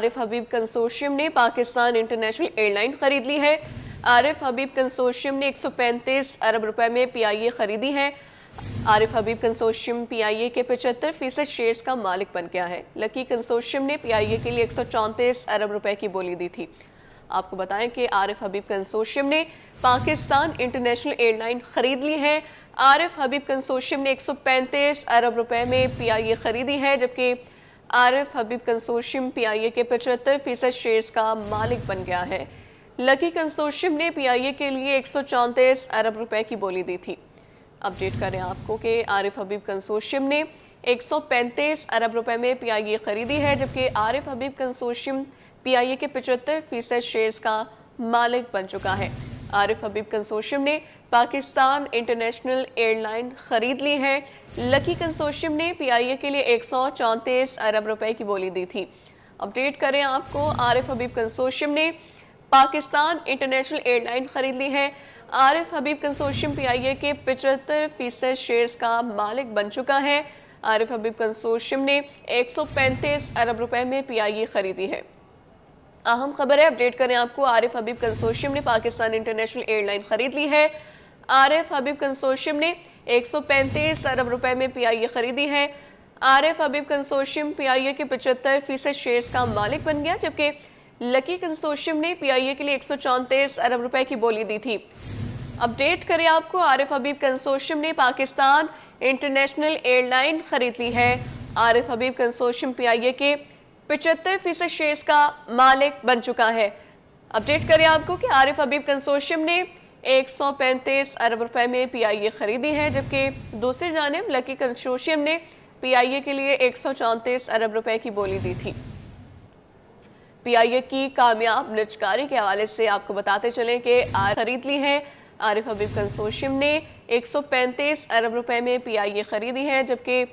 आरिफ हबीब consortium ने Pakistan international airline खरीद ली है। आरिफ हबीब कंसोर्शियम ने 135 अरब रुपए में PIA खरीदी है। आरिफ हबीब कंसोर्शियम PIA के 75% शेयर्स का मालिक बन गया है। लकी कंसोर्शियम ने PIA के लिए 134 अरब रुपए की बोली दी थी। आपको बताएं कि आरिफ हबीब कंसोर्शियम ने पाकिस्तान इंटरनेशनल एयरलाइन खरीद ली है। आरिफ हबीब कंसोर्शियम ने 135 अरब रुपए में PIA खरीदी है, जबकि आरिफ हबीब कंसोर्शियम PIA के 75% शेयर्स का मालिक बन गया है। लकी कंसोर्शियम ने PIA के लिए 134 अरब रुपए की बोली दी थी। अपडेट करें आपको कि आरिफ हबीब कंसोर्शियम ने 135 अरब रुपए में PIA खरीदी है, जबकि आरिफ हबीब कंसोर्शियम PIA के 75% शेयर्स का मालिक बन चुका है। आरिफ हबीब कंसोर्शियम ने पाकिस्तान इंटरनेशनल एयरलाइन खरीद ली है। लकी कंसोर्शियम ने PIA के लिए 134 अरब रुपए की बोली दी थी। अपडेट करें आपको, आरिफ हबीब कंसोर्शियम ने पाकिस्तान इंटरनेशनल एयरलाइन खरीद ली है। आरिफ हबीब कंसोर्शियम PIA के 75% शेयर्स का मालिक बन चुका है। आरिफ हबीब कंसोर्शियम ने 135 अरब रुपए में PIA खरीदी है। अहम खबर है, अपडेट करें आपको, आरिफ हबीब कंसोर्शियम ने पाकिस्तान इंटरनेशनल एयरलाइन खरीद ली है। आरिफ हबीब कंसोर्शियम ने 135 अरब रुपए में PIA खरीदी है। आरिफ हबीब कंसोर्शियम PIA के 75% शेयर्स का मालिक बन गया, जबकि लकी कंसोर्शियम ने PIA के लिए 134 अरब रुपए की बोली दी थी। अपडेट करें आपको, आरिफ हबीब कंसोर्शियम ने पाकिस्तान इंटरनेशनल एयरलाइन खरीद ली है। आरिफ हबीब कंसोर्शियम PIA के 75% शेयर्स का मालिक बन चुका है। अपडेट करें आपको कि आरिफ हबीब कंसोर्शियम ने 135 अरब रुपए में PIA खरीदी है, जबकि दूसरी जानिब लकी कंसोर्शियम ने PIA के लिए 134 अरब रुपए की बोली दी थी। PIA की कामयाब निजकारी के हवाले से आपको बताते चलें कि खरीद ली है। आरिफ हबीब कंसोर्शियम ने 135 अरब रुपए में PIA खरीदी है, जबकि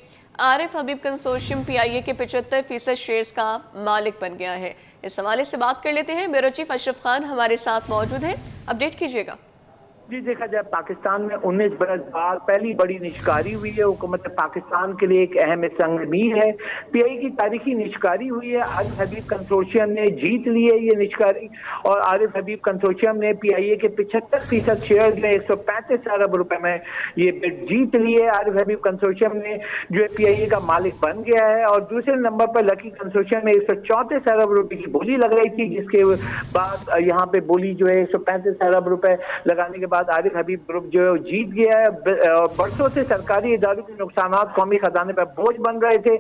आरिफ हबीब कंसोर्शियम PIA के 75% शेयर्स का मालिक बन गया है। इस हवाले से बात कर लेते हैं, ब्यूरो चीफ अशरफ खान हमारे साथ मौजूद हैं। अपडेट कीजिएगा। जी, देखा जाए पाकिस्तान में 19 बरस बाद पहली बड़ी निशकारी हुई है। हुकूमत पाकिस्तान के लिए एक अहम संगमीर है। PIA की तारीखी निशकारी हुई है। आरिफ हबीब कंसोर्शियम ने जीत ली है ये निशकारी, और आरिफ हबीब कंसोर्शियम ने PIA के 75% शेयर में 135 अरब रुपए में ये बिड जीत ली है। आरिफ हबीब कंसोर्शियम ने जो है PIA का मालिक बन गया है। और दूसरे नंबर पर लकी कंसोर्शियम में 134 अरब रुपए की बोली लग रही थी, जिसके बाद यहाँ पे बोली जो है 135 अरब रुपए लगाने के बाद आरिफ हबीब ग्रुप जो है जीत गया है। बरसों से सरकारी इदारों के नुकसान कौमी खजाने पर बोझ बन रहे थे।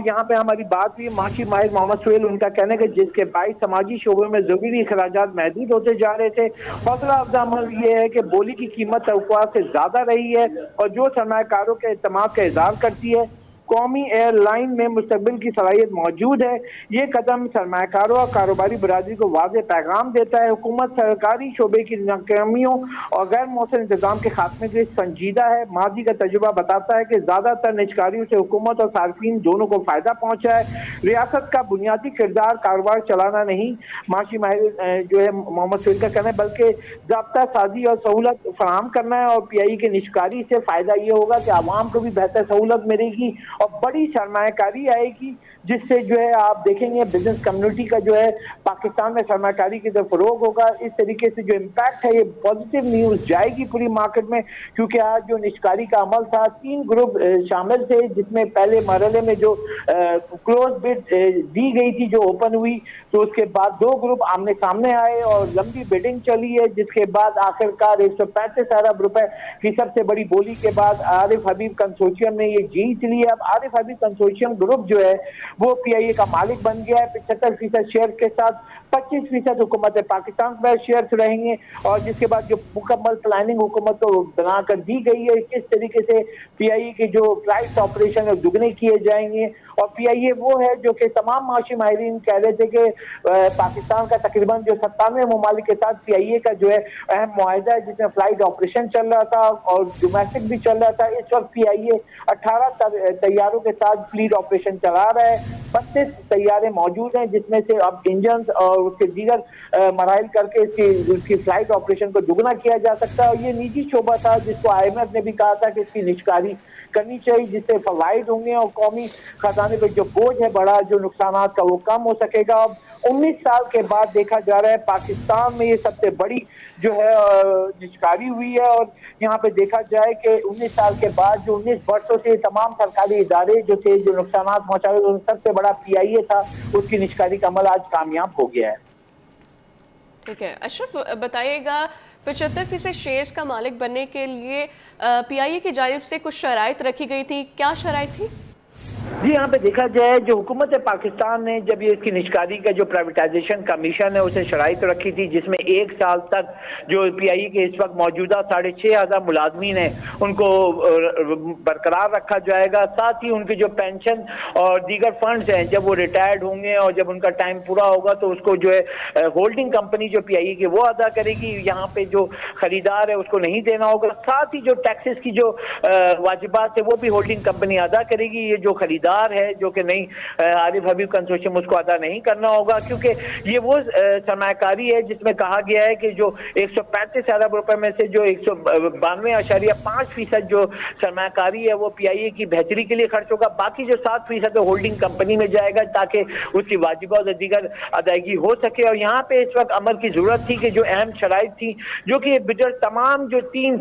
यहाँ पे हमारी बात हुई माशी माहिर मोहम्मद सुहेल, उनका कहना है कि जिसके बाईस समाजी शोबे में जरूरी अखराजात महदूद होते जा रहे थे। हौसला अफजा अमल ये है कि बोली की कीमत तवक्कुआत से ज्यादा रही है, और जो सरमायाकारों के एतमाद का इज़हार करती है कौमी एयरलाइन में मुस्तकबिल की सलाहियत मौजूद है। ये कदम सरमायाकारों और कारोबारी बरादरी को वाज़ेह पैगाम देता है। हुकूमत सरकारी शोबे की नाकामियों और गैर मौसम इंतजाम के खात्मे के लिए संजीदा है। माजी का तजुर्बा बताता है कि ज्यादातर निजकारियों से हुकूमत और सार्फिन दोनों को फायदा पहुंचा है। रियासत का बुनियादी किरदार कारोबार चलाना नहीं, माशी माहिर जो है मोहम्मद सुहेल का कहना है, बल्कि ज़ाब्ता साजी और सहूलत फराहम करना है। और PIA की निजकारी से फायदा ये होगा कि आवाम को भी बेहतर सहूलत मिलेगी और बड़ी सरमायाकारी आएगी, जिससे जो है आप देखेंगे बिजनेस कम्युनिटी का जो है पाकिस्तान में सरमायाकारी की तरफ फरोग होगा। इस तरीके से जो इम्पैक्ट है ये पॉजिटिव न्यूज़ जाएगी पूरी मार्केट में, क्योंकि आज जो निशकारी का अमल था 3 ग्रुप शामिल थे, जिसमें पहले मरहले में जो क्लोज बिड दी गई थी जो ओपन हुई, तो उसके बाद 2 ग्रुप आमने सामने आए और लंबी बिडिंग चली है, जिसके बाद आखिरकार 135 अरब रुपए की सबसे बड़ी बोली के बाद आरिफ हबीब कंसोर्शियम ने ये जीत ली है। अब आरिफ हबीब कंसोर्शियम ग्रुप जो है वो PIA का मालिक बन गया है। 75% शेयर के साथ 25% हुकूमत पाकिस्तान पर शेयर्स रहेंगे, और जिसके बाद जो मुकम्मल प्लानिंग हुकूमत को बनाकर दी गई है किस तरीके से PIA के जो फ्लाइट ऑपरेशन है दुगने किए जाएंगे। और PIA वो है जो कि तमाम माशी माहिरीन कह रहे थे कि पाकिस्तान का तकरीबन जो 97 ममालिक के साथ PIA का जो है अहम मुआहिदा है, जिसमें फ्लाइट ऑपरेशन चल रहा था और डोमेस्टिक भी चल रहा था। इस वक्त PIA 18 तैयारों के साथ फ्लीट ऑपरेशन चला रहा है। 32 तैयारे मौजूद हैं, जिसमें से अब इंजन और उसके दीगर मराइल करके इसकी फ्लाइट ऑपरेशन को दुगना किया जा सकता है। और ये निजी शोबा था जिसको IMF ने भी कहा था कि इसकी निजकारी करनी चाहिए, जिससे फवाइद होंगे और कौमी खजाने पे जो बोझ है बड़ा, जो नुकसान का, वो कम हो सकेगा। अब 19 साल के बाद देखा जा रहा है पाकिस्तान में ये सबसे बड़ी जो है निष्कारी हुई है। और यहाँ पे देखा जाए कि 19 साल के बाद जो 19 वर्षों से तमाम सरकारी इदारे जो थे, जो नुकसान पहुंचा रहे, सबसे बड़ा PIA था, उसकी निष्कारी का अमल आज कामयाब हो गया है। ठीक है अशरफ, बताइएगा 75% शेयर्स का मालिक बनने के लिए PIA की जानिब से कुछ शराइत रखी गई थी, क्या शराइत थी? जी, यहाँ पे देखा जाए जो हुकूमत पाकिस्तान ने जब ये इसकी निष्कारी का जो प्राइवेटाइजेशन कमीशन है उसे शराइत रखी थी, जिसमें 1 साल तक जो PIA के इस वक्त मौजूदा 6,500 मुलाजमीन हैं उनको बरकरार रखा जाएगा। साथ ही उनके जो पेंशन और दीगर फंड्स हैं, जब वो रिटायर्ड होंगे और जब उनका टाइम पूरा होगा तो उसको जो है होल्डिंग कंपनी जो PIA की वो अदा करेगी। यहाँ पे जो खरीदार है उसको नहीं देना होगा। साथ ही जो टैक्सेस की जो वाजिबात है वो भी होल्डिंग कंपनी अदा करेगी। ये जो खरीदार है जो कि नहीं आरिफ हबीब कंसोर्शियम, उसको अदा नहीं करना होगा, क्योंकि ये वो सरमायाकारी है जिसमें कहा गया है कि जो 135 अरब रुपए में से जो 192.5% जो सरमायाकारी है वो PIA की बेहतरी के लिए खर्च होगा। बाकी जो 7% होल्डिंग कंपनी में जाएगा ताकि उसकी वाजिबात और दीगर अदायगी हो सके। और यहाँ पे इस वक्त अमल की जरूरत थी कि जो अहम शराइत थी, जो कि बिडर तमाम जो 3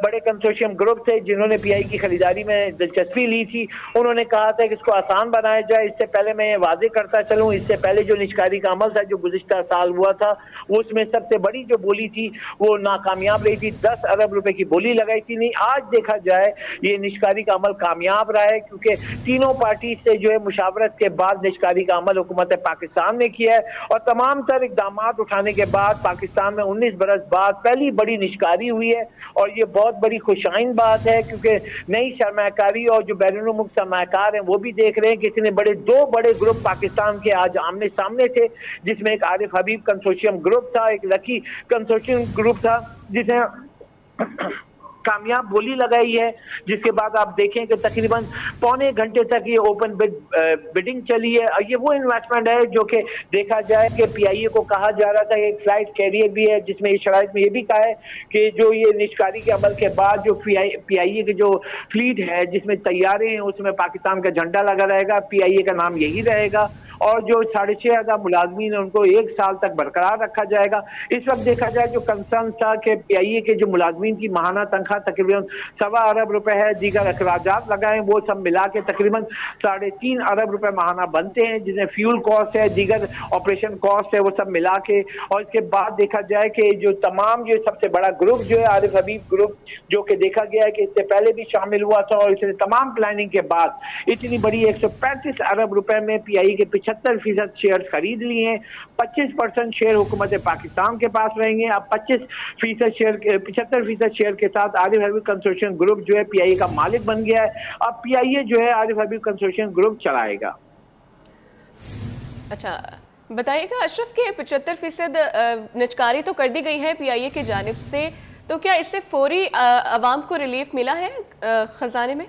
बड़े कंसोर्शियम ग्रुप थे जिन्होंने PIA की खरीदारी में दिलचस्पी ली थी, उन्होंने कहा था कि इसको आसान बनाया जाए। इससे पहले मैं ये वाजे करता चलूं, इससे पहले जो निष्कारी का अमल था जो गुज़िश्ता साल हुआ था, उसमें सबसे बड़ी जो बोली थी वो नाकामयाब रही थी, 10 अरब रुपए की बोली लगाई थी। नहीं, आज देखा जाए ये निष्कारी का अमल कामयाब रहा है, क्योंकि तीनों पार्टी से जो है मुशावरत के बाद निष्कारी का अमल हुकूमत पाकिस्तान ने किया है। और तमाम तर इकदाम उठाने के बाद पाकिस्तान में 19 बरस बाद पहली बड़ी निष्कारी हुई है। और ये बहुत बड़ी खुशाइन बात है, क्योंकि नई सरमायाकारी और जो बैरून मुल्क सरमायाकार हैं वो भी देख रहे हैं कि इतने बड़े 2 बड़े ग्रुप पाकिस्तान के आज आमने सामने थे, जिसमें एक आरिफ हबीब कंसोर्शियम ग्रुप था, एक लकी कंसोर्शियम ग्रुप था जिसने कामयाब बोली लगाई है। जिसके बाद आप देखें कि तकरीबन पौने घंटे तक ये ओपन बिडिंग चली है। और ये वो इन्वेस्टमेंट है जो कि देखा जाए कि PIA को कहा जा रहा था, एक फ्लाइट कैरियर भी है जिसमें इस शराइत में ये भी कहा है कि जो ये निष्कारी के अमल के बाद जो PIA की जो फ्लीट है जिसमें तैयारे हैं उसमें पाकिस्तान का झंडा लगा रहेगा, PIA का नाम यही रहेगा। और जो 6,500 मुलाजमीन है उनको 1 साल तक बरकरार रखा जाएगा। इस वक्त देखा जाए जो कंसर्न था कि PIA के जो मुलाजमीन की माहाना तनख्वाह तकरीबन 1.25 अरब रुपए है, दीगर अखराजात लगाए वो सब मिला के तकरीबन 3.5 अरब रुपए माहाना बनते हैं, जिसमें फ्यूल कॉस्ट है, दीगर ऑपरेशन कॉस्ट है, वो सब मिला के। और इसके बाद देखा जाए कि जो तमाम जो सबसे बड़ा ग्रुप जो है आरिफ हबीब ग्रुप, जो कि देखा गया है कि इससे पहले भी शामिल हुआ था और इसने तमाम प्लानिंग के बाद इतनी बड़ी 135 अरब रुपए में PIA के 75% शेयर खरीद लिए हैं। 25% शेयर हुकूमत पाकिस्तान के पास रहेंगे। अब 25% शेयर 75% शेयर के साथ आरिफ हबीब कंसोर्शियम ग्रुप जो है PIA का मालिक बन गया है। अब PIA जो है आरिफ हबीब कंसोर्शियम ग्रुप चलाएगा। अच्छा, बताइएगा अशरफ के 75% निचकारी तो कर दी गई है PIA की जानिब से, तो क्या इससे फौरी आवाम को रिलीफ मिला है खजाने में?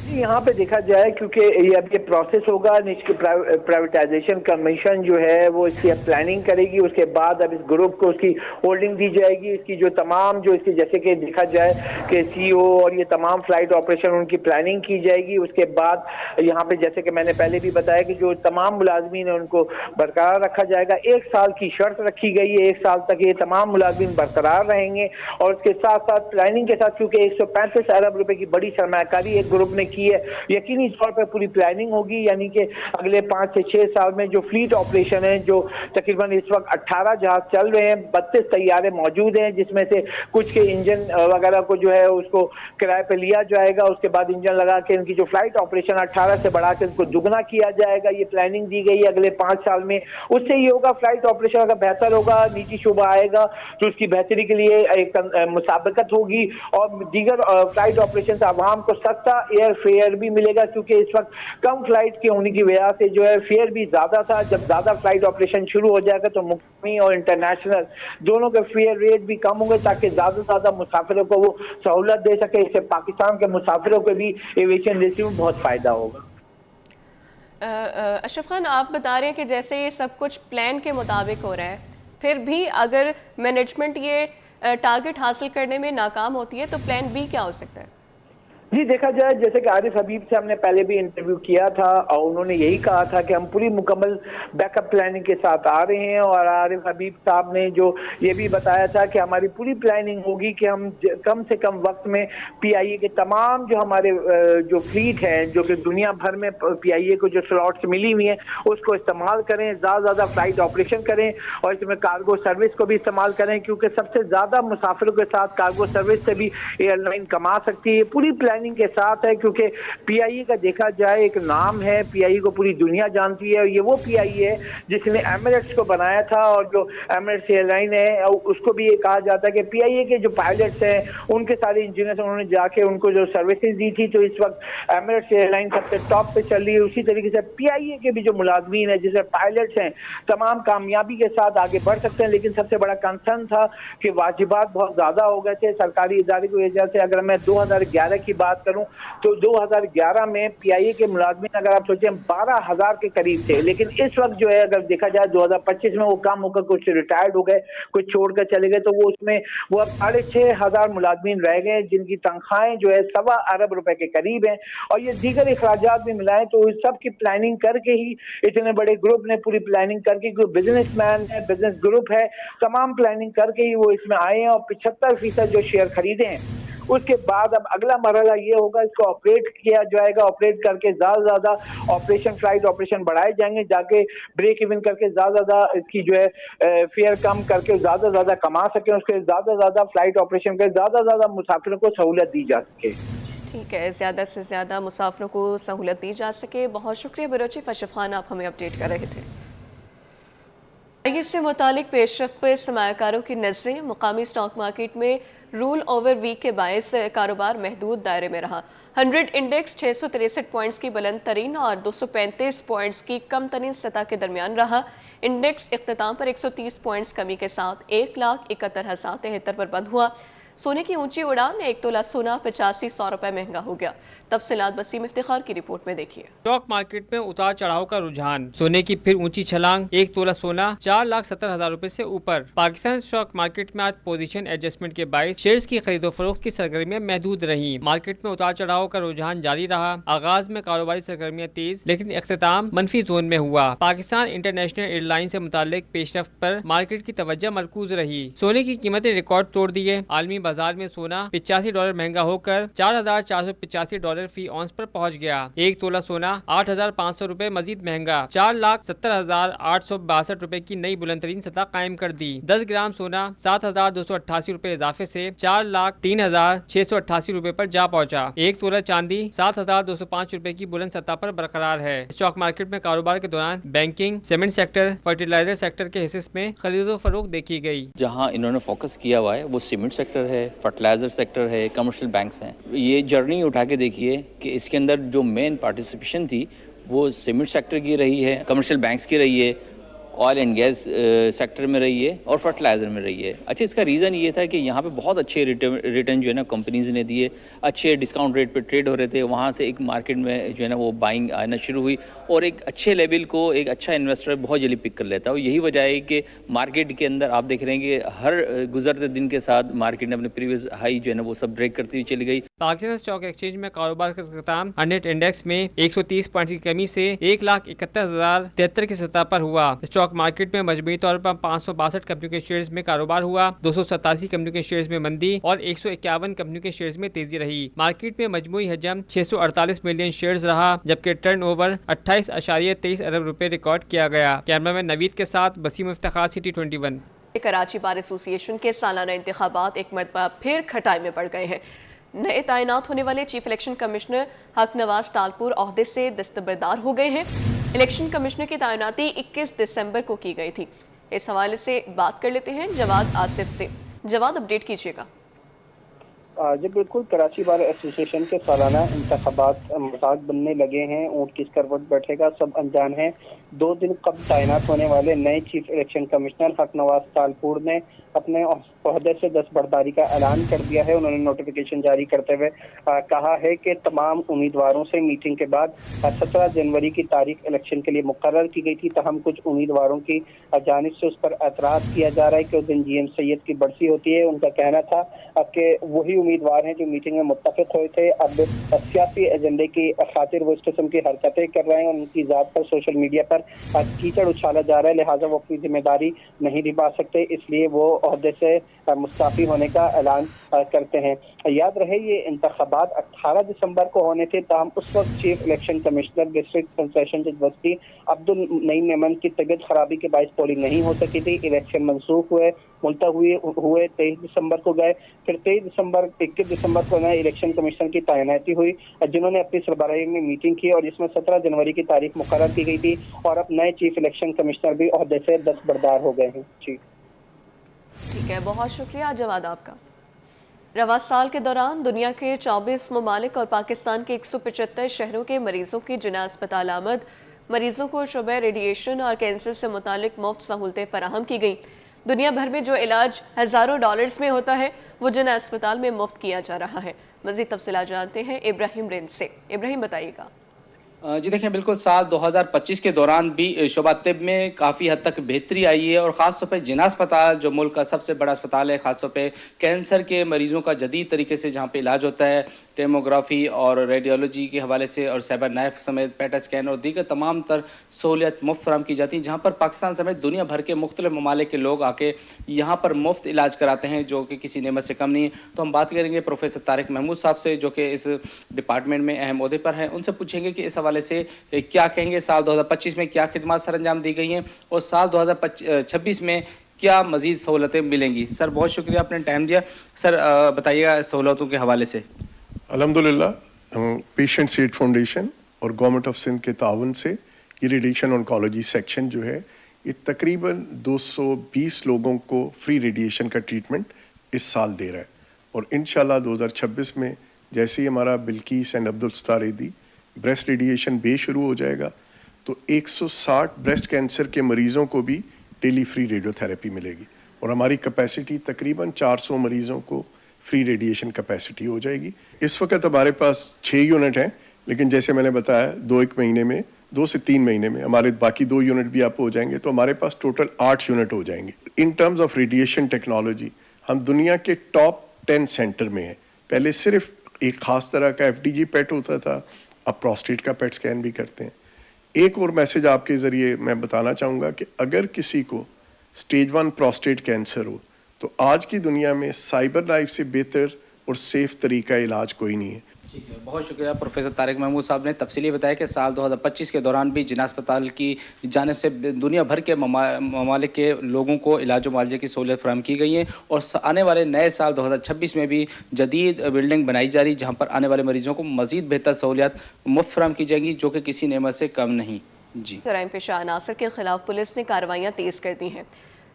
यहाँ पे देखा जाए क्योंकि ये अब ये प्रोसेस होगा, प्राइवेटाइजेशन कमीशन जो है वो इसकी प्लानिंग करेगी, उसके बाद अब इस ग्रुप को उसकी होल्डिंग दी जाएगी। इसकी जो तमाम जो इसकी जैसे कि देखा जाए कि CEO और ये तमाम फ्लाइट ऑपरेशन उनकी प्लानिंग की जाएगी। उसके बाद यहाँ पे जैसे कि मैंने पहले भी बताया कि जो तमाम मुलाजमीन है उनको बरकरार रखा जाएगा। 1 साल की शर्त रखी गई है, 1 साल तक ये तमाम मुलाजमीन बरकरार रहेंगे। और उसके साथ साथ प्लानिंग के साथ क्योंकि 135 अरब रुपए की बड़ी सरमायाकारी एक ग्रुप ने की है, यकीनी तौर पर पूरी प्लानिंग होगी, यानी कि अगले 5 से 6 साल में जो फ्लीट ऑपरेशन है, जो तकरीबन इस वक्त 18 जहाज चल रहे हैं, 32 तैयारे मौजूद हैं, जिसमें से कुछ के इंजन वगैरह को जो है उसको किराए पे लिया जाएगा। उसके बाद इंजन लगा के इनकी जो फ्लाइट ऑपरेशन 18 से बढ़ा के उनको दुगना किया जाएगा। ये प्लानिंग दी गई है अगले 5 साल में। उससे ये होगा फ्लाइट ऑपरेशन अगर बेहतर होगा, निजी शोबा आएगा तो उसकी बेहतरी के लिए एक मुसाबकत होगी और दीगर फ्लाइट ऑपरेशन से आवाम को सस्ता एयर फेयर भी मिलेगा, क्योंकि इस वक्त कम फ्लाइट के होने की वजह से जो है फेयर भी ज्यादा था। जब ज्यादा फ्लाइट ऑपरेशन शुरू हो जाएगा तो मुकामी और इंटरनेशनल दोनों के फेयर रेट भी कम होंगे, ताकि ज्यादा से ज्यादा मुसाफिरों को वो सहूलत दे सके। इससे पाकिस्तान के मुसाफिरों को भी एविएशन इंडस्ट्री में बहुत फायदा होगा। अशरफ खान, आप बता रहे हैं कि जैसे ये सब कुछ प्लान के मुताबिक हो रहा है, फिर भी अगर मैनेजमेंट ये टारगेट हासिल करने में नाकाम होती है तो प्लान B क्या हो सकता है? जी, देखा जाए जैसे कि आरिफ हबीब से हमने पहले भी इंटरव्यू किया था और उन्होंने यही कहा था कि हम पूरी मुकम्मल बैकअप प्लानिंग के साथ आ रहे हैं, और आरिफ हबीब साहब ने जो ये भी बताया था कि हमारी पूरी प्लानिंग होगी कि हम कम से कम वक्त में पीआईए के तमाम जो हमारे जो फ्लीट है, जो कि दुनिया भर में पीआईए को जो स्लॉट्स मिली हुई हैं उसको इस्तेमाल करें, ज़्यादा फ्लाइट ऑपरेशन करें और इसमें कार्गो सर्विस को भी इस्तेमाल करें, क्योंकि सबसे ज़्यादा मुसाफिरों के साथ कार्गो सर्विस से भी एयरलाइन कमा सकती है। पूरी प्लानिंग के साथ है, क्योंकि पीआईए का देखा जाए एक नाम है, पीआईए को पूरी दुनिया जानती है, और ये वो पीआईए है जिसने एमिरेट्स को बनाया था, और जो एमिरेट्स एयरलाइन है उसको भी ये कहा जाता है कि पीआईए के जो पायलट्स हैं उनके सारे इंजीनियर्स उन्होंने जाके उनको जो सर्विसेज दी थी, तो इस वक्त एमिरेट्स एयरलाइन सबसे टॉप पे चल रही है। उसी तरीके से पीआईए के भी जो मुलाजमीन है जिसमें पायलट्स हैं तमाम कामयाबी के साथ आगे बढ़ सकते हैं, लेकिन सबसे बड़ा कंसर्न था कि वाजिबात बहुत ज्यादा हो गए थे सरकारी इदारे की वजह से। अगर मैं 2011 की बात करूं तो 2011 में पीआईए के मुलाजमीन अगर आप सोचें 12,000 के करीब थे, लेकिन इस वक्त जो है अगर देखा जाए 2025 में वो कम होकर कुछ रिटायर्ड हो गए, कुछ छोड़कर चले गए, तो वो उसमें वो अब 6,500 मुलाजमीन रह गए जिनकी तनख्वाहें जो है 1.25 अरब रुपए के करीब हैं, और ये दीगर अखराजात भी मिलाएं तो इस सब की प्लानिंग करके ही इतने बड़े ग्रुप ने पूरी प्लानिंग करके, कोई बिजनेसमैन है, बिजनेस ग्रुप है, तमाम प्लानिंग करके ही वो इसमें आए हैं और 75% जो शेयर खरीदे हैं। उसके बाद अब अगला मरहला ये होगा, इसको ऑपरेट किया जाएगा, ऑपरेट करके ज़्यादा ऑपरेशन फ्लाइट ऑपरेशन बढ़ाए जाएंगे, जाके ब्रेक इवन करके ज़्यादा इसकी जो है फेयर कम करके ज़्यादा कमा सकें, उसके ज़्यादा फ्लाइट ऑपरेशन करके ज़्यादा मुसाफिरों को सहूलत दी जा सके। ठीक है, ज़्यादा से ज़्यादा मुसाफिरों को सहूलत दी जा सके। बहुत शुक्रिया बलोची अशरफ खान, आप हमें अपडेट कर रहे थे। इससे मुतालिक पेशरफ्त पर सरमायाकारों की नज़रें। मुकामी स्टॉक मार्केट में रूल ओवर वीक के बायस कारोबार महदूद दायरे में रहा। 100 इंडेक्स 663 पॉइंट्स की बुलंद तरीन और 235 पॉइंट्स की कम तरीन सतह के दरमियान रहा। इंडेक्स इख्तिताम पर 130 पॉइंट्स कमी के साथ 1,71,073 पर बंद हुआ। सोने की ऊंची उड़ान, 1 तोला सोना 8500 रुपए महंगा हो गया। तफसीलात वसीम इफ्तिखार की रिपोर्ट में देखिए। स्टॉक मार्केट में उतार चढ़ाव का रुझान, सोने की फिर ऊंची छलांग, 1 तोला सोना 4,70,000 रुपए से ऊपर। पाकिस्तान स्टॉक मार्केट में आज पोजीशन एडजस्टमेंट के बायस शेयर्स की खरीदो फरोख्त की सरगर्मियां महदूद रही। मार्केट में उतार चढ़ाव का रुझान जारी रहा। आगाज में कारोबारी सरगर्मियां तेज, लेकिन इख्तिताम मनफी जोन में हुआ। पाकिस्तान इंटरनेशनल एयरलाइन से मुताल्लिक पेशरफ्त पर मार्केट की तवज्जो मरकूज रही। सोने की कीमतें रिकॉर्ड तोड़ दिए। आलमी बाजार में सोना $85 महंगा होकर $4,485 फी औंस पर पहुंच गया। 1 तोला सोना 8,500 रुपए मजीद महंगा 4,70,862 रुपए की नई बुलंदतरीन सतह कायम कर दी। 10 ग्राम सोना 7,288 रुपए इजाफे से 4,03,688 रुपए पर जा पहुंचा। 1 तोला चांदी 7,205 रुपए की बुलंद सतह पर बरकरार है। स्टॉक मार्केट में कारोबार के दौरान banking, cement sector, fertiliser sector के हिस्से में खरीदो फरोख्त देखी गई। जहां इन्होंने फोकस किया हुआ है वो सीमेंट सेक्टर है, फर्टिलाइजर सेक्टर है, कमर्शियल बैंक्स हैं। ये जर्नी उठा के देखिए कि इसके अंदर जो मेन पार्टिसिपेशन थी वो सीमेंट सेक्टर की रही है, कमर्शियल बैंक्स की रही है, ऑयल एंड गैस सेक्टर में रही है और फर्टिलाइज़र में रही है। अच्छा, इसका रीज़न ये था कि यहाँ पे बहुत अच्छे रिटर्न जो है ना कंपनीज ने दिए, अच्छे डिस्काउंट रेट पे ट्रेड हो रहे थे। वहाँ से एक मार्केट में जो है ना वो बाइंग आना शुरू हुई और एक अच्छे लेवल को एक अच्छा इन्वेस्टर बहुत जल्दी पिक कर लेता है। और यही वजह है कि मार्केट के अंदर आप देख रहे हैं कि हर गुजरते दिन के साथ मार्केट ने अपने प्रीवियस हाई जो है ना वो सब ब्रेक करती हुई चली गई। पाकिस्तान स्टॉक एक्सचेंज में कारोबार का इख्तिताम 100 इंडेक्स में 130 पॉइंट की कमी से 1,71,073 की सतह पर हुआ। स्टॉक मार्केट में मजमूई तौर पर 562 कंपनियों के शेयर्स में कारोबार हुआ। 287 कंपनियों के शेयर्स में मंदी और 151 कंपनियों के शेयर्स में तेजी रही। मार्केट में मजमूई हजम 648 मिलियन शेयर्स रहा, जबकि टर्नओवर 28.23 अरब रुपए रिकॉर्ड किया गया। कैमरामैन नवीद के साथ Waseem Iftikhar, city 21। Karachi bar association के सालाना इंतखाबात एक मरतबा फिर खटाई में पड़ गए हैं। नए तैनात होने वाले चीफ इलेक्शन कमिश्नर हक नवाज टालपुर ओहदे से दस्तबरदार हो गए हैं। इलेक्शन कमिश्नर की तैनाती 21 दिसंबर को की गई थी। इस हवाले से बात कर लेते हैं जवाद आसिफ से। जवाद, अपडेट कीजिएगा। जी बिल्कुल, कराची बार एसोसिएशन के सालाना इंतखाबात मजाक बनने लगे हैं। ऊँट किस करवट बैठेगा सब अनजान है। 2 दिन قبل تعینات ہونے والے نئے چیف الیکشن کمشنر حق نواز تالپور نے اپنے عہدے سے دستبرداری کا اعلان کر دیا ہے. انہوں نے نوٹیفیکیشن جاری کرتے ہوئے کہا ہے کہ تمام امیدواروں سے میٹنگ کے بعد 17 جنوری کی تاریخ الیکشن کے لیے مقرر کی گئی تھی، تاہم کچھ امیدواروں کی جانب سے اس پر اعتراض کیا جا رہا ہے کہ اس دن جی ایم سید کی برسی ہوتی ہے. ان کا کہنا تھا کہ وہی امیدوار ہیں جو میٹنگ میں متفق ہوئے تھے، اب سیاسی ایجنڈے کی خاطر وہ اس قسم کی حرکتیں کر رہے ہیں اور ان کی ذات پر سوشل میڈیا پر کیچڑ اچھالا جا رہا ہے، لہٰذا وہ اپنی ذمہ داری نہیں نبھا سکتے، اس لیے وہ عہدے سے مستعفی ہونے کا اعلان کرتے ہیں. یاد رہے یہ انتخابات 18 دسمبر کو ہونے تھے، تاہم اس وقت chief election commissioner district concession جج بستی عبدالنعیم میمن کی طبیعت خرابی کے باعث پولنگ نہیں ہو سکی تھی. الیکشن منسوخ ہوئے، ملتوی ہوئے، 23 دسمبر کو گئے، پھر 21 دسمبر کو نئے الیکشن کمشنر کی تعیناتی ہوئی جنہوں نے اپنی سربراہی میں میٹنگ کی اور جس میں 17 جنوری کی تاریخ مقرر کی گئی تھی اور اب نئے چیف الیکشن کمشنر بھی عہدے سے دستبردار ہو گئے ہیں. جی ٹھیک ہے، بہت شکریہ جواد آپ کا. رواں سال کے دوران دنیا کے 24 ممالک اور پاکستان کے 175 شہروں کے مریضوں کی جناح اسپتال آمد. مریضوں کو شعبہ ریڈیشن اور کینسر سے متعلق مفت سہولتیں فراہم کی گئیں. دنیا بھر میں جو علاج ہزاروں ڈالرز میں ہوتا ہے وہ جناح اسپتال میں مفت کیا جا رہا ہے. مزید تفصیلات جانتے ہیں ابراہیم رینج سے. ابراہیم بتائیے گا. جی دیکھیں، بالکل سال 2025 کے دوران بھی شعبہ طب میں کافی حد تک بہتری آئی ہے اور خاص طور پہ جناح اسپتال جو ملک کا سب سے بڑا اسپتال ہے، خاص طور پہ کینسر کے مریضوں کا جدید طریقے سے جہاں پہ علاج ہوتا ہے، ٹیموگرافی اور ریڈیولوجی کے حوالے سے اور سائبر نائف سمیت پیٹ اسکین اور دیگر تمام تر سہولیات مفت فراہم کی جاتی ہیں، جہاں پر پاکستان سمیت دنیا بھر کے مختلف ممالک کے لوگ آ کے یہاں پر مفت علاج کراتے ہیں، جو کہ کسی نعمت سے کم نہیں ہے. تو ہم بات کریں گے پروفیسر طارق محمود صاحب سے جو کہ اس ڈپارٹمنٹ میں اہم عہدے پر ہیں. ان سے پوچھیں گے کہ اس حوالے سے کیا کہیں گے، سال 2025 میں کیا خدمات سر انجام دی گئی ہیں اور سال 2026 میں کیا مزید سہولتیں ملیں گی. سر بہت شکریہ، آپ نے ٹائم دیا. سر بتائیے گا سہولتوں کے حوالے سے. الحمدللہ پیشنٹ سیٹ فاؤنڈیشن اور گورنمنٹ آف سندھ کے تعاون سے یہ ریڈیشن آنکالوجی سیکشن جو ہے یہ تقریباً 220 لوگوں کو فری ریڈیشن کا ٹریٹمنٹ اس سال دے رہا ہے اور انشاءاللہ 2026 میں جیسے ہی ہمارا Bilquis and Abdul Sattar Edhi breast radiation بے شروع ہو جائے گا تو 160 بریسٹ کینسر کے مریضوں کو بھی ڈیلی فری ریڈیو تھراپی ملے گی اور ہماری کیپیسٹی تقریباً 400 مریضوں کو فری ریڈیشن کیپیسٹی ہو جائے گی. اس وقت ہمارے پاس 6 یونٹ ہیں، لیکن جیسے میں نے بتایا 2 سے 3 مہینے میں ہمارے باقی 2 یونٹ بھی آپ ہو جائیں گے تو ہمارے پاس ٹوٹل 8 یونٹ ہو جائیں گے. In terms of radiation technology ہم دنیا کے ٹاپ 10 سینٹر میں ہیں. پہلے صرف ایک خاص طرح کا FDG پیٹ ہوتا تھا، اب پروسٹیٹ کا پیٹ سکین بھی کرتے ہیں. ایک اور میسج آپ کے ذریعے میں بتانا چاہوں گا کہ اگر کسی کو سٹیج 1 پروسٹیٹ کینسر ہو تو آج کی دنیا میں سائبر نائف سے بہتر اور سیف طریقہ علاج کوئی نہیں ہے. ٹھیک ہے، بہت شکریہ پروفیسر طارق محمود صاحب نے تفصیلی بتایا کہ سال 2025 کے دوران بھی جناح اسپتال کی جانب سے دنیا بھر کے ممالک کے لوگوں کو علاج و معالجے کی سہولت فراہم کی گئی ہیں اور آنے والے نئے سال 2026 میں بھی جدید بلڈنگ بنائی جا رہی جہاں پر آنے والے مریضوں کو مزید بہتر سہولیات مفت فراہم کی جائیں گی جو کہ کسی نعمت سے کم نہیں. جی، جرائم پیشہ عناصر کے خلاف پولیس نے کارروائیاں تیز کر دی ہیں.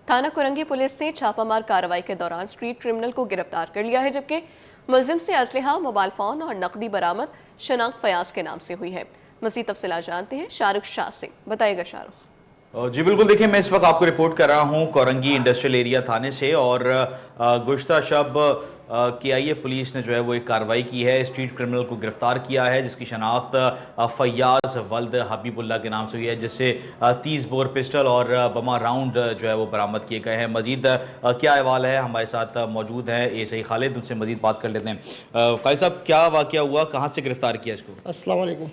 تھانہ کرنگی پولیس نے چھاپہ مار کارروائی کے دوران سٹریٹ کرمنل کو گرفتار کر لیا ہے، جبکہ ملزم سے اسلحہ، موبائل فون اور نقدی برآمد شناخت فیاض کے نام سے ہوئی ہے. مزید تفصیلات جانتے ہیں شاہ رخ شاہ سے. بتائیے گا شاہ رخ. جی بالکل، دیکھیں میں اس وقت آپ کو رپورٹ کر رہا ہوں کورنگی انڈسٹریل ایریا تھانے سے اور گزشتہ شب KIA پولیس نے جو ہے وہ ایک کارروائی کی ہے، اسٹریٹ کرمنل کو گرفتار کیا ہے جس کی شناخت فیاض ولد حبیب اللہ کے نام سے ہوئی ہے، جس سے 30 بور پسٹل اور بما راؤنڈ جو ہے وہ برآمد کیے گئے ہیں. مزید کیا احوال ہے ہمارے ساتھ موجود ہیں ASI خالد، ان سے مزید بات کر لیتے ہیں. خالد صاحب کیا واقعہ ہوا، کہاں سے گرفتار کیا اس کو؟ السلام علیکم.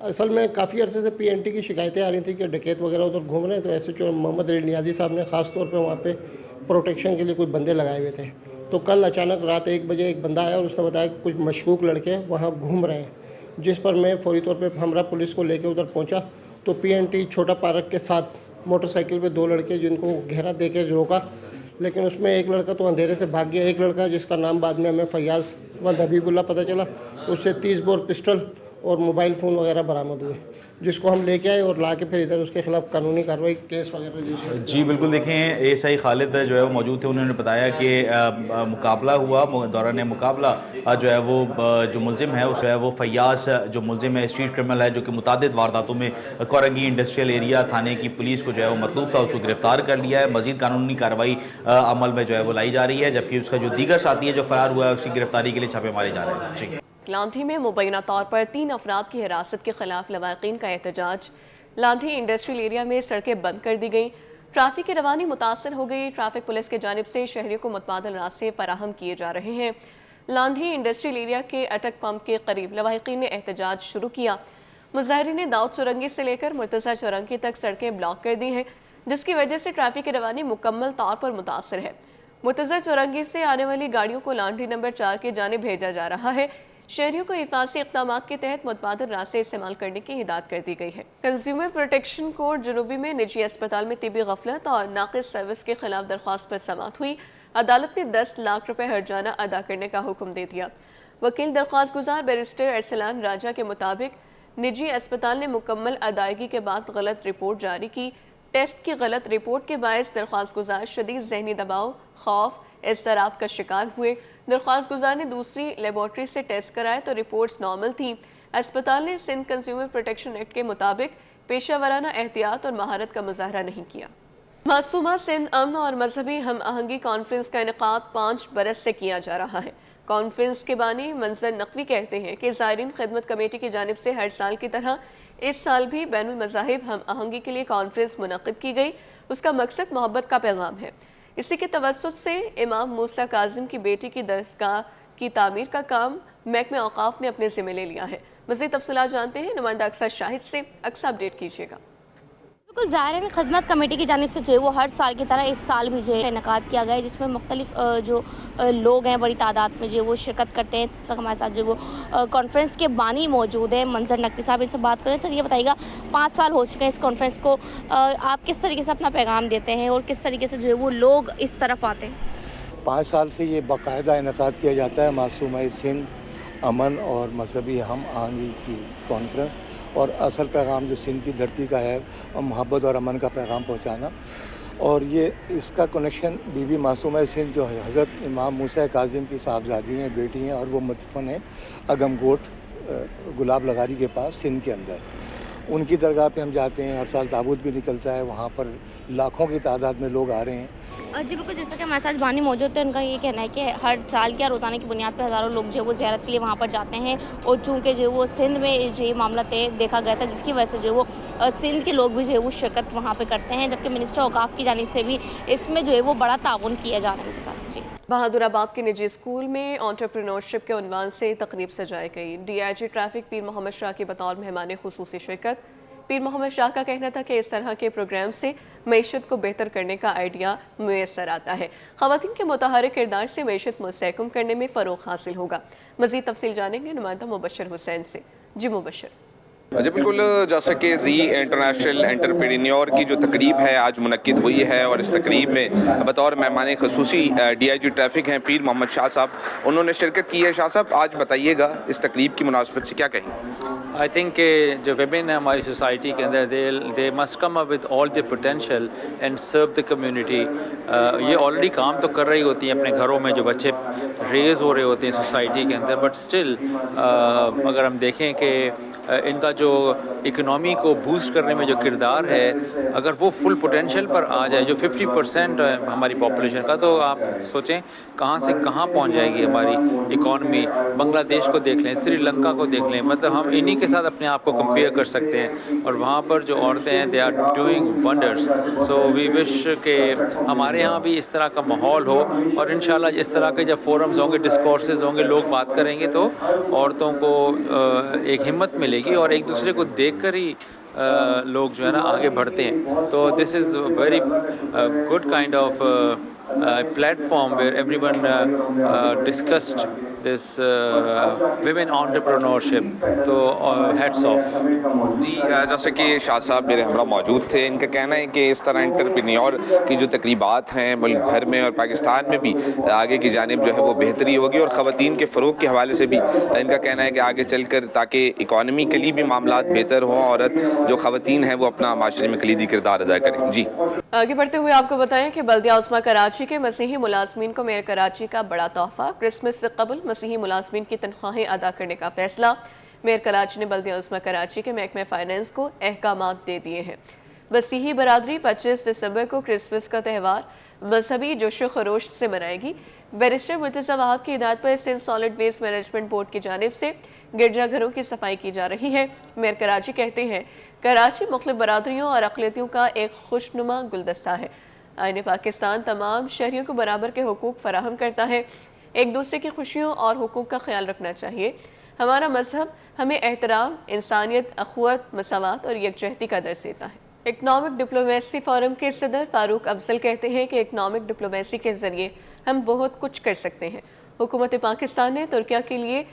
اصل میں کافی عرصے سے PNT کی شکایتیں آ رہی تھیں کہ ڈکیت وغیرہ ادھر گھوم رہے ہیں، تو SHO محمد علی نیازی صاحب نے خاص طور پہ وہاں پہ پروٹیکشن کے لیے کوئی بندے لگائے ہوئے تھے. تو کل اچانک رات 1 بجے ایک بندہ آیا اور اس نے بتایا کہ کچھ مشکوک لڑکے وہاں گھوم رہے ہیں، جس پر میں فوری طور پہ ہمراہ پولیس کو لے کے ادھر پہنچا تو PNT چھوٹا پارک کے ساتھ موٹر سائیکل پہ 2 لڑکے جن کو گھیرا دے کے روکا، لیکن اس میں ایک لڑکا تو اندھیرے سے بھاگ گیا. ایک لڑکا جس کا نام بعد میں ہمیں فیاض ولد حبیب اللہ پتہ چلا، اس سے 30 بور پسٹل और मोबाइल फ़ोन वगैरह बरामद हुए, जिसको हम लेके आए और ला के फिर इधर उसके खिलाफ कानूनी कार्रवाई केस वगैरह रजिस्टर। जी बिल्कुल, देखें एएसआई खालिद जो है वो मौजूद थे, उन्होंने बताया कि मुकाबला हुआ, दौरान मुकाबला जो है वो जो मुलजिम है उस है वो फैयाज जो मुलजिम है, स्ट्रीट क्रिमिनल है, जो कि मुतादिद वारदातों में कोरंगी इंडस्ट्रियल एरिया थाने की पुलिस को जो है वो मतलूब था, उसको गिरफ्तार कर लिया है। मजीद कानूनी कार्रवाई अमल में जो है वो लाई जा रही है, जबकि उसका जो दीगर साथी है जो फरार हुआ है उसकी गिरफ्तारी के लिए छापे मारे जा रहे हैं। जी, लांठी में मुबैना तौर पर 3 अफराद की हिरासत के खिलाफ लवाकिन का एहतजाज। लांठी इंडस्ट्रियल एरिया में सड़कें बंद कर दी गई, ट्रैफिक की रवानी मुतासर हो गई। ट्रैफिक पुलिस की जानिब से शहरियों को मुतबादिल रास्ते फराहम किए जा रहे हैं। लांठी इंडस्ट्रियल एरिया के अटक पंप के करीब लवाकिन ने एहतजाज शुरू किया। मुजाहिरीन ने दाऊद चुरंगी से लेकर मुर्तज़ा चुरंगी तक सड़कें ब्लॉक कर दी हैं, जिसकी वजह से ट्रैफिक की रवानी मुकम्मल तौर पर मुतासर है। मुर्तज़ा चुरंगी से आने वाली गाड़ियों को लांठी नंबर 4 की जानिब भेजा जा रहा है। शहरियों को हिफाजती इक़दामात के तहत मुतबादिल रास्ते इस्तेमाल करने की हिदायत कर दी गई है। कंज्यूमर प्रोटेक्शन कोर्ट जुनूबी में निजी अस्पताल में तिबी गफलत और नाक़िस सर्विस के खिलाफ दरख्वास्त पर समाअत हुई। अदालत ने 10 लाख रुपए हर्जाना अदा करने का हुक्म दे दिया। वकील दरख्वास्त गुजार बैरिस्टर अरसलान राजा के मुताबिक निजी अस्पताल ने मुकम्मल अदायगी के बाद गलत रिपोर्ट जारी की। टेस्ट की गलत रिपोर्ट के बायस दरख्वास्त गुजार शदीद ज़हनी दबाव, खौफ, इज़्तिराब का शिकार हुए। दरख्वास्त गुजार ने दूसरी लेबॉर्ट्री से टेस्ट कराए तो रिपोर्ट्स नॉर्मल थीं। अस्पताल ने सिंध कंज्यूमर प्रोटेक्शन एक्ट के मुताबिक पेशावराना एहतियात और महारत का मुजाहरा नहीं किया। मासूमा सिंध अमन और मजहबी हम आहंगी कॉन्फ्रेंस का इनेकाद 5 बरस से किया जा रहा है। कॉन्फ्रेंस के बानी मंजर नकवी कहते हैं कि ज़ायरीन खिदमत कमेटी की जानिब से हर साल की तरह इस साल भी बैनुल मज़ाहिब हम आहंगी के लिए कॉन्फ्रेंस मुनक़िद की गई। उसका मकसद मोहब्बत का पैगाम है। इसी के तवस्सुत से इमाम मूसा काजिम की बेटी की दरसगाह की तामीर का काम महकमे औक़ाफ़ ने अपने ज़िम्मे ले लिया है। मज़ीद तफ़सीलात जानते हैं नुमाइंदा अक्सर शाहिद से। अक्सर अपडेट कीजिएगा। बिल्कुल, ज़ायरीन खिदमत कमेटी की जानिब से जो है वो हर साल की तरह इस साल भी जो है इनेकाद किया गया है, जिसमें मुख्तलिफ जो लोग हैं बड़ी तादाद में जो है वो शिरकत करते हैं। इस वक्त हमारे साथ जो वो कॉन्फ्रेंस के बानी मौजूद है मंजर नकवी साहब, इनसे बात करें। सर ये बताइएगा, 5 साल हो चुके हैं इस कॉन्फ्रेंस को, आप किस तरीके से अपना पैगाम देते हैं और किस तरीके से जो है वो लोग इस तरफ आते हैं? 5 साल से ये बाकायदा इनेकाद किया जाता है मासूमा सिंध अमन और मजहबी हम आहंगी की कॉन्फ्रेंस, और असल पैगाम जो सिंध की धरती का है और मोहब्बत और अमन का पैगाम पहुंचाना। और ये इसका कनेक्शन बीबी मासूमा सिंध जो है हज़रत इमाम मूसा काजिम की साहबजादी हैं, बेटी हैं, और वो मुदफन है अगमगोट गुलाब लगारी के पास सिंध के अंदर। उनकी दरगाह पे हम जाते हैं, हर साल ताबूत भी निकलता है, वहाँ पर लाखों की तादाद में लोग आ रहे हैं। जी बिल्कुल, जैसा कि हमारे साथ बानी मौजूद थे, उनका ये कहना है कि हर साल या रोज़ाना की बुनियाद पर हज़ारों लोग जो है वो ज़ियारत के लिए वहाँ पर जाते हैं। और चूँकि जो है वो सिंध में जो ये मामला तय देखा गया था, जिसकी वजह से जो है वो सिंध के लोग भी जो है वो शिरकत वहाँ पर करते हैं, जबकि मिनिस्टर औक़ाफ़ की जानिब से भी इसमें जो है वो बड़ा ताउन किया जा रहा है उनके साथ। जी, बहादुराबाद के निजी स्कूल में एंटरप्रेन्योरशिप के उन्वान से तकरीब सजाई गई। DIG ट्रैफिक पीर मोहम्मद शाह की बतौर मेहमान खुसूसी शिरकत। पीर मोहम्मद शाह का कहना था कि इस तरह के प्रोग्राम से मईशत को बेहतर करने का आइडिया मुयसर आता है। ख़वातीन के मुतहर्रिक किरदार से मईशत मुस्तहकम करने में फ़रोग़ हासिल होगा। मज़ीद तफसील जानेंगे नुमाइंदा मुबशर हुसैन से। जी मुबशर। जी बिल्कुल, जैसे कि जी इंटरनेशनल एंटरप्रेन्योर की जो तकरीब है आज मुनक्किद हुई है, और इस तकरीब में बतौर मेहमान खसूसी DIG ट्रैफिक हैं पीर मोहम्मद शाह साहब, उन्होंने शिरकत की है। शाह साहब, आज बताइएगा इस तकरीब की मुनासबत से क्या कहें? आई थिंक कि जो विमेन है हमारी सोसाइटी के अंदर, they must come up with all the potential and serve the community. ये ऑलरेडी काम तो कर रही होती हैं अपने घरों में, जो बच्चे रेज़ हो रहे होते हैं सोसाइटी के अंदर, बट स्टिल अगर हम देखें कि इनका जो इकनॉमी को बूस्ट करने में जो किरदार है, अगर वो फुल पोटेंशियल पर आ जाए, जो 50% है हमारी पॉपुलेशन का, तो आप सोचें कहाँ से कहाँ पहुँच जाएगी हमारी इकॉनमी। बांग्लादेश को देख लें, श्रीलंका को देख लें, मतलब हम इन्हीं के साथ अपने आप को कंपेयर कर सकते हैं। और वहाँ पर जो औरतें हैं, they are doing wonders. So we wish के हमारे यहाँ भी इस तरह का माहौल हो, और इंशाल्लाह इस तरह के जब फोरम्स होंगे, डिस्कोर्सेज होंगे, लोग बात करेंगे, तो औरतों को एक हिम्मत मिलेगी और एक दूसरे को देखकर ही लोग जो है ना आगे बढ़ते हैं। तो this is very good kind of platform where everyone discussed this women entrepreneurship. So hats off. जी जैसे कि शाह साहब मेरे हमरा मौजूद थे, इनका कहना है कि इस तरह एंटरप्रेन्योर की जो तकरीबात हैं मुल्क भर में और पाकिस्तान में भी आगे की जानिब जो है वो बेहतरी होगी, और ख़वातीन के फ़रोग के हवाले से भी इनका कहना है कि आगे चलकर ताकि इकॉनमी के लिए भी मामलात बेहतर हों, औरत जो ख़वातीन हैं वो अपना माशरे में कलीदी किरदार अदा करें। जी आगे बढ़ते हुए आपको बताएं कि बल्दिया उस्मा कराची के मसीही मुलाजमीन को मेयर कराची का बड़ा तोहफा, क्रिसमस से कबल मसीही मुलाजमीन की तनख्वाहें अदा करने का फैसला। मेयर कराची ने बल्दिया उस्मा कराची के महकमे फाइनेंस को अहकामात दे दिए हैं। मसीही बरादरी 25 दिसंबर को क्रिसमस का त्यौहार मजहबी जोशो खरोश से मनाएगी। बैरिस्टर मुर्तज़ा वहाब की हिदायत पर Sindh solid waste management board की जानिब से गिरजाघरों की सफाई की जा रही है। मेयर कराची कहते हैं कराची मुख्तलिफ बरादरियों और अक़लियतों का एक खुशनुमा गुलदस्ता है। आईन पाकिस्तान तमाम शहरियों को बराबर के हुकूक फराहम करता है। एक दूसरे की खुशियों और हुकूक का ख्याल रखना चाहिए। हमारा मजहब हमें एहतराम, इंसानियत, अखुवत, मसावत और यकजहती का दर्स देता है। इकनॉमिक डिप्लोमेसी फोरम के सदर फारूक अफजल कहते हैं कि इकनॉमिक डिप्लोमेसी के ज़रिए हम बहुत कुछ कर सकते हैं। हुकूमत पाकिस्तान ने तुर्किया के लिए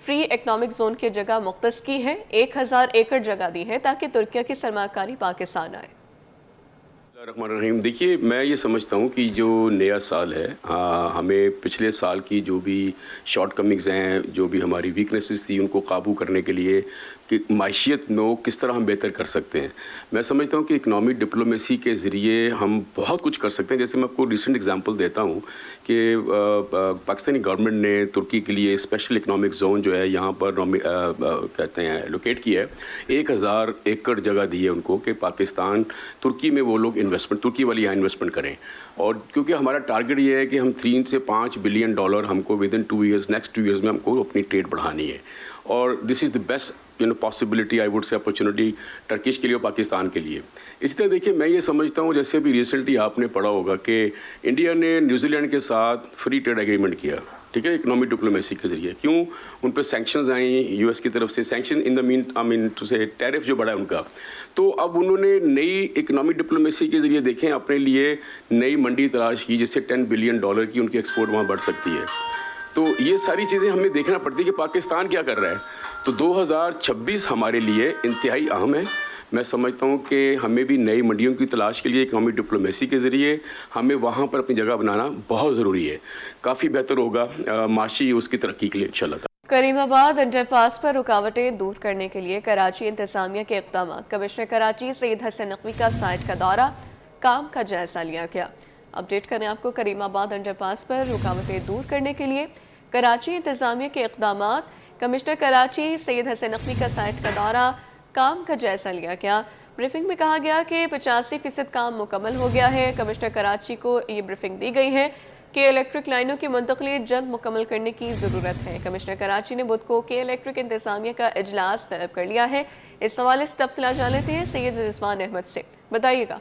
फ्री इकनॉमिक जोन की जगह मुख्तस की है, 1000 एकड़ जगह दी है ताकि तुर्किया की सरमाकारी पाकिस्तान आए। रहीम, देखिए मैं ये समझता हूँ कि जो नया साल है, हमें पिछले साल की जो भी शॉर्ट कमिंग्स हैं, जो भी हमारी वीकनेसेस थी, उनको काबू करने के लिए कि माशियत में किस तरह हम बेहतर कर सकते हैं। मैं समझता हूँ कि इकनॉमिक डिप्लोमेसी के ज़रिए हम बहुत कुछ कर सकते हैं। जैसे मैं आपको रिसेंट एग्जांपल देता हूँ कि पाकिस्तानी गवर्नमेंट ने तुर्की के लिए स्पेशल इकनॉमिक जोन जो है यहाँ पर कहते हैं लोकेट किया है। 1000 एकड़ जगह दी है उनको कि पाकिस्तान तुर्की में वो लोग इन्वेस्टमेंट, तुर्की वाली यहाँ इन्वेस्टमेंट करें। और क्योंकि हमारा टारगेट ये है कि हम 3 से 5 बिलियन डॉलर हमको with in 2 years, next 2 years में हमको अपनी ट्रेड बढ़ानी है। और this is the best possibility, I would say opportunity Turkish के लिए और पाकिस्तान के लिए। इसी तरह देखिए मैं ये समझता हूँ, जैसे अभी रिसेंटली आपने पढ़ा होगा कि इंडिया ने न्यूजीलैंड के साथ फ्री ट्रेड एग्रीमेंट किया, ठीक है, इकोनॉमिक डिप्लोमेसी के जरिए। क्यों? उन पर सैंक्शंस आई यूएस की तरफ से, sanction in the mean to say tariff जो बढ़ा है उनका। तो अब उन्होंने नई इकोनॉमिक डिप्लोमेसी के जरिए देखें अपने लिए नई मंडी तलाश की, जिससे 10 बिलियन डॉलर की उनकी एक्सपोर्ट वहाँ बढ़ सकती है। तो ये सारी चीज़ें हमें देखना पड़ती है कि पाकिस्तान क्या कर रहा है। तो 2026 हमारे लिए इंतहाई अहम है। मैं समझता हूँ कि हमें भी नई मंडियों की तलाश के लिए इकोनॉमिक डिप्लोमेसी के ज़रिए हमें वहाँ पर अपनी जगह बनाना बहुत ज़रूरी है। काफ़ी बेहतर होगा माशी उसकी तरक्की के लिए इंशाल्लाह। करीमाबाद अंडरपास पर रुकावटें दूर करने के लिए कराची इंतजामिया के इक़दाम। कमिश्नर कराची सैयद हसन नकवी का साइट का दौरा, काम का जायजा लिया गया। अपडेट करें आपको, करीमाबाद अंडरपास पर रुकावटें दूर करने के लिए कराची इंतजामिया के इक़दाम। कमिश्नर कराची सैयद हसन नकवी का साइट का दौरा, काम का जायजा लिया गया। ब्रीफिंग में कहा गया कि 85% काम मुकम्मल हो गया है। कमिश्नर कराची को ये ब्रीफिंग दी गई है कि इलेक्ट्रिक लाइनों की मुंतकली जल्द मुकम्मल करने की ज़रूरत है। कमिश्नर कराची ने बुध को के इलेक्ट्रिक इंतजामिया का इजलास तलब कर लिया है। इस हवाले से तफसीलात जान लेते हैं सैयद रिजवान अहमद से, बताइएगा।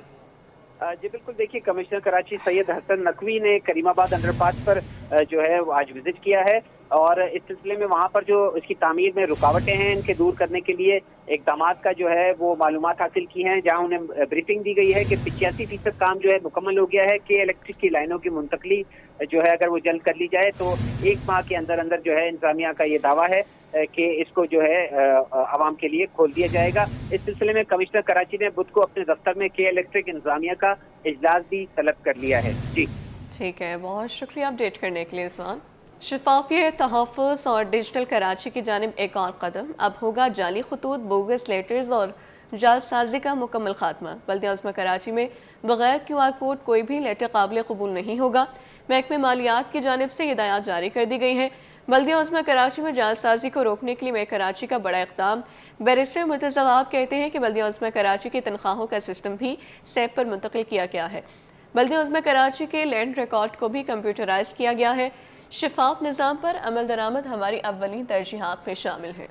जी बिल्कुल, देखिए कमिश्नर कराची सैयद हसन नकवी ने करीमाबाद अंडरपास पर जो है वो आज विजिट किया है और इस सिलसिले में वहाँ पर जो इसकी तामीर में रुकावटें हैं इनके दूर करने के लिए इक़दामात का जो है वो मालूमात हासिल की हैं, जहाँ उन्हें ब्रीफिंग दी गई है कि 85% काम जो है मुकम्मल हो गया है कि इलेक्ट्रिक की लाइनों की मुंतकली जो है अगर वो जल्द कर ली जाए तो 1 माह के अंदर अंदर जो है इंतजामिया का ये दावा है कि इसको जो है आवाम के लिए खोल दिया जाएगा। इस सिलसिले में कमिश्नर कराची ने बुध को अपने दफ्तर में के इलेक्ट्रिक इंतजामिया का इजलास भी तलब कर लिया है। जी ठीक है, बहुत शुक्रिया अपडेट करने के लिए रिजवान। शफाफियत, तहफ़्फ़ुज़ और डिजिटल कराची की जानिब एक और कदम। अब होगा जाली खतूत, बोगस लेटर्स और जालसाजी का मुकम्मल खात्मा। बल्दिया उस्मा कराची में बगैर QR कोड कोई भी लेटर काबिल कबूल नहीं होगा। महकमे मालियात की जानिब से हिदायत जारी कर दी गई हैं। बल्दिया उस्मा कराची में जालसाजी को रोकने के लिए महकमे कराची का बड़ा इक़दाम। बैरिस्टर मुर्तज़ा वहाब कहते हैं कि बल्दिया उस्मा कराची की तनख्वाहों का सिस्टम भी सैप पर मुंतकिल किया गया है। बल्दिया उस्मा कराची के लैंड रिकॉर्ड को भी कंप्यूटराइज किया गया है। शफाफ निज़ाम पर अमल दरामद हमारी अव्वली तरजीहात में शामिल है।